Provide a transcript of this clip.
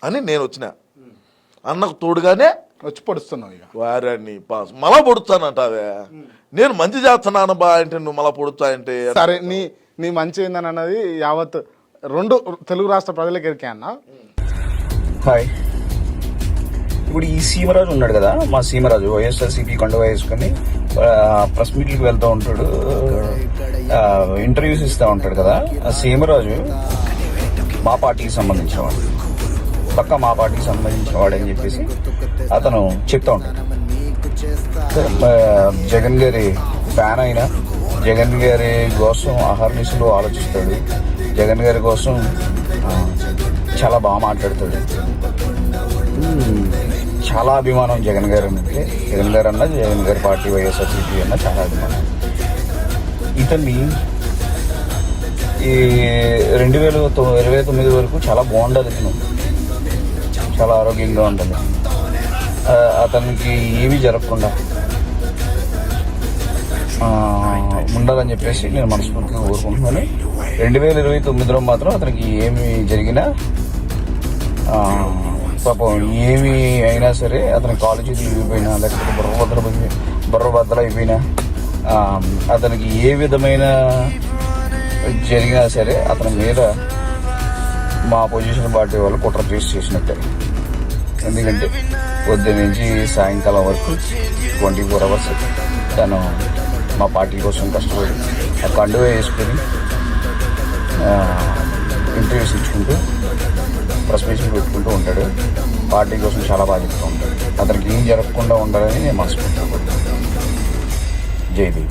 అని నేను వచ్చిన అన్నకు తోడుగానే వచ్చి పొడుస్తున్నావు ఇక. వారాన్ని పాస్ మళ్ళా పొడుస్తానంటావే. నేను మంచి చేస్తున్నాను బా అంటే నువ్వు మళ్ళా పొడుస్తా అంటే సరే నీ మంచి ఏందని అన్నది యావత్ 2 తెలుగు రాష్ట్ర ప్రజలకు ఎరికే అన్న. హాయ్, ఇప్పుడు ఈ సీమరాజు ఉన్నాడు కదా, మా సీమరాజు వైఎస్ఆర్సీపీ కండువా వేసుకుని ప్రెస్ మీట్లకు వెళ్తూ ఉంటాడు, ఇంటర్వ్యూస్ ఇస్తూ ఉంటాడు కదా. ఆ సీమరాజు మా పార్టీకి సంబంధించినవాడు, పక్క మా పార్టీకి సంబంధించినవాడు అని చెప్పేసి అతను చెప్తా ఉంటాడు. జగన్ గారి ఫ్యాన్ అయినా జగన్ గారి కోసం అహర్నిశలు ఆలోచిస్తాడు, జగన్ గారి కోసం చాలా బాగా మాట్లాడతాడు. చాలా అభిమానం జగన్ గారు అంటే, జగన్ గారు అన్న జగన్ గారి పార్టీ వైఎస్ఆర్సీపీ అన్న చాలా అభిమానం. ఇతన్ని ఈ 2029 వరకు చాలా బాగుండదు, ఇతను చాలా ఆరోగ్యంగా ఉంటుంది. అతనికి ఏమీ జరగకుండా ఉండాలని చెప్పేసి నేను మనస్ఫూర్తిగా కోరుకుంటున్నాను. 2029లో మాత్రం అతనికి ఏమి జరిగినా పాపం ఏమి అయినా సరే, అతని కాలేజీలు ఇవ్వకపోయినా లేకపోతే బుర్రబద్దలు అయిపోయినా, అతనికి ఏ విధమైన జరిగినా సరే అతని మీద మా పొజిషన్ పార్టీ వాళ్ళు కుట్ర చేసినట్టే. ఎందుకంటే పొద్దున్న నుంచి సాయంకాలం వరకు 24 hours తను మా పార్టీ కోసం కష్టపడి ఆ కండువా వేసుకుని ఇంటర్వ్యూస్ ఇచ్చుకుంటూ ప్రెస్ మీట్లు పెట్టుకుంటూ ఉంటాడు. పార్టీ కోసం చాలా బాధ్యతగా ఉంటాడు. అతనికి ఏం జరగకుండా ఉండాలని నేను మనస్ఫూర్తిగా కోరుకుంటున్నాను. జై దేవి.